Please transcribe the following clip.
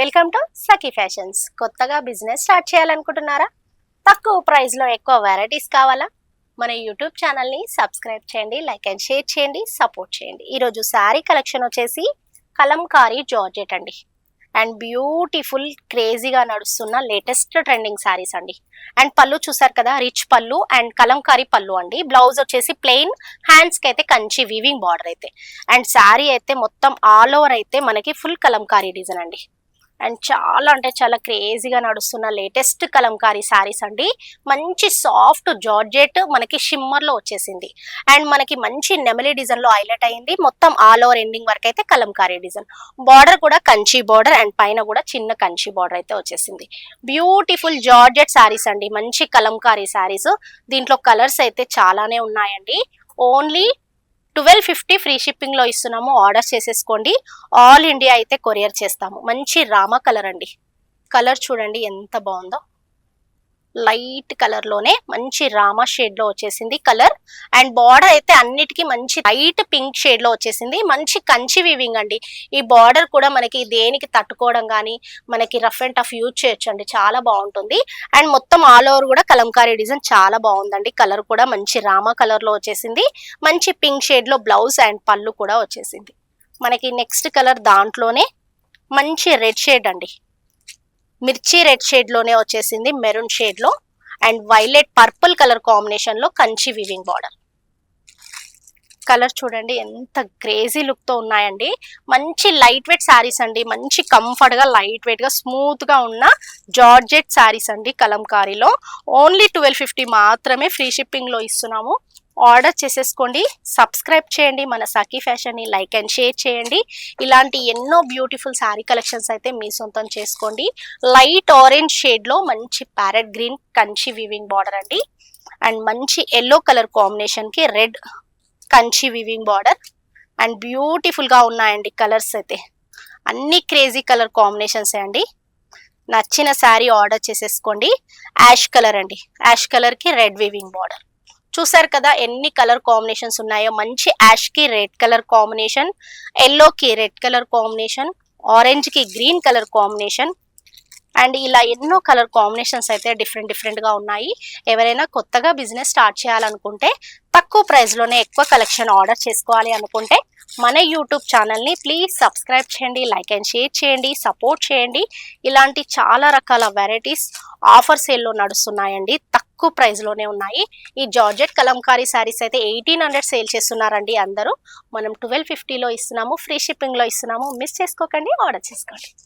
Welcome to Sakhi fashions. కొత్తగా business start చేయాలనుకుంటున్నారా? తక్కువ ప్రైస్ లో ఎక్కువ వెరైటీస్ కావాలా? మన యూట్యూబ్ ఛానల్ ని సబ్స్క్రైబ్ చేయండి, లైక్ అండ్ షేర్ చేయండి, సపోర్ట్ చేయండి. ఈరోజు శారీ కలెక్షన్ వచ్చేసి కలంకారీ జార్జెట్ అండి. అండ్ బ్యూటిఫుల్ క్రేజీగా నడుస్తున్న లేటెస్ట్ ట్రెండింగ్ శారీస్ అండి. అండ్ పళ్ళు చూసారు కదా, రిచ్ పళ్ళు అండ్ కలంకారీ పళ్ళు అండి. బ్లౌజ్ వచ్చేసి ప్లెయిన్, హ్యాండ్స్ కి అయితే కంచి వీవింగ్ బార్డర్ అయితే. అండ్ శారీ అయితే మొత్తం ఆల్ ఓవర్ అయితే మనకి ఫుల్ కలంకారీ డిజైన్ అండి. అండ్ చాలా అంటే చాలా క్రేజీగా నడుస్తున్న లేటెస్ట్ కలంకారీ శారీస్ అండి. మంచి సాఫ్ట్ జార్జెట్ మనకి షిమ్మర్ లో వచ్చేసింది. అండ్ మనకి మంచి నెమలి డిజైన్ లో హైలైట్ అయింది. మొత్తం ఆల్ ఓవర్ ఎండింగ్ వరకు అయితే కలంకారీ డిజైన్. బార్డర్ కూడా కంచి బార్డర్ అండ్ పైన కూడా చిన్న కంచి బార్డర్ అయితే వచ్చేసింది. బ్యూటిఫుల్ జార్జెట్ శారీస్ అండి, మంచి కలంకారీ శారీస్. దీంట్లో కలర్స్ అయితే చాలానే ఉన్నాయండి. ఓన్లీ 1250 ఫ్రీ షిప్పింగ్ లో ఇస్తున్నాము. ఆర్డర్ చేసేసుకోండి. ఆల్ ఇండియా అయితే కొరియర్ చేస్తాము. మంచి రామా కలర్ అండి. కలర్ చూడండి ఎంత బాగుందో. లైట్ కలర్ లోనే మంచి రామా షేడ్ లో వచ్చేసింది కలర్. అండ్ బార్డర్ అయితే అన్నిటికీ మంచి లైట్ పింక్ షేడ్ లో వచ్చేసింది. మంచి కంచి వీవింగ్ అండి. ఈ బార్డర్ కూడా మనకి దేనికి తట్టుకోవడం కానీ మనకి రఫ్ అండ్ టఫ్ యూజ్ చేయొచ్చు అండి, చాలా బాగుంటుంది. అండ్ మొత్తం ఆల్ ఓవర్ కూడా కలంకారీ డిజైన్ చాలా బాగుందండి. కలర్ కూడా మంచి రామా కలర్ లో వచ్చేసింది. మంచి పింక్ షేడ్ లో బ్లౌజ్ అండ్ పళ్ళు కూడా వచ్చేసింది. మనకి నెక్స్ట్ కలర్ దాంట్లోనే మంచి రెడ్ షేడ్ అండి. మిర్చి రెడ్ షేడ్ లోనే వచ్చేసింది, మెరూన్ షేడ్ లో. And violet purple colour combination లో కంచి వీవింగ్ బార్డర్. కలర్ చూడండి ఎంత క్రేజీ లుక్ తో ఉన్నాయండి. మంచి లైట్ వెయిట్ శారీస్ అండి. మంచి కంఫర్ట్ గా లైట్ వెయిట్ గా స్మూత్ గా ఉన్న జార్జెట్ శారీస్ అండి కలంకారీలో. ఓన్లీ 1250 మాత్రమే ఫ్రీ షిప్పింగ్ లో ఇస్తున్నాము. ఆర్డర్ చేసేసుకోండి. సబ్స్క్రైబ్ చేయండి మన సఖీ ఫ్యాషన్ ని, లైక్ అండ్ షేర్ చేయండి. ఇలాంటి ఎన్నో బ్యూటిఫుల్ శారీ కలెక్షన్స్ అయితే మీ సొంతం చేసుకోండి. లైట్ ఆరెంజ్ షేడ్ లో మంచి parrot green Kanchi weaving border అండి. అండ్ మంచి ఎల్లో కలర్ కాంబినేషన్ కి red Kanchi weaving border. And beautiful గా ఉన్నాయండి కలర్స్ అయితే. అన్ని క్రేజీ కలర్ కాంబినేషన్స్ అండి. నచ్చిన శారీ ఆర్డర్ చేసేసుకోండి. యాష్ కలర్ అండి. యాష్ కలర్ కి రెడ్ వీవింగ్ బార్డర్. చూసారు కదా ఎన్ని కలర్ కాంబినేషన్స్ ఉన్నాయో. మంచి యాష్ కి రెడ్ కలర్ కాంబినేషన్, ఎల్లో కి రెడ్ కలర్ కాంబినేషన్, ఆరెంజ్ కి గ్రీన్ కలర్ కాంబినేషన్. అండ్ ఇలా ఎన్నో కలర్ కాంబినేషన్స్ అయితే డిఫరెంట్ గా ఉన్నాయి. ఎవరైనా కొత్తగా బిజినెస్ స్టార్ట్ చేయాలనుకుంటే, తక్కువ ప్రైస్ లోనే ఎక్కువ కలెక్షన్ ఆర్డర్ చేసుకోవాలి అనుకుంటే మన యూట్యూబ్ ఛానల్ ని ప్లీజ్ సబ్స్క్రైబ్ చేయండి, లైక్ అండ్ షేర్ చేయండి, సపోర్ట్ చేయండి. ఇలాంటి చాలా రకాల వెరైటీస్ ఆఫర్ సేల్ లో నడుస్తున్నాయండి. తక్కువ ప్రైస్ లోనే ఉన్నాయి. ఈ జార్జెట్ కలంకారీ శారీస్ అయితే 1800 సేల్ చేస్తున్నారండి అందరూ. మనం 1250 లో ఇస్తున్నాము, ఫ్రీ షిప్పింగ్ లో ఇస్తున్నాము. మిస్ చేసుకోకండి, ఆర్డర్ చేసుకోండి.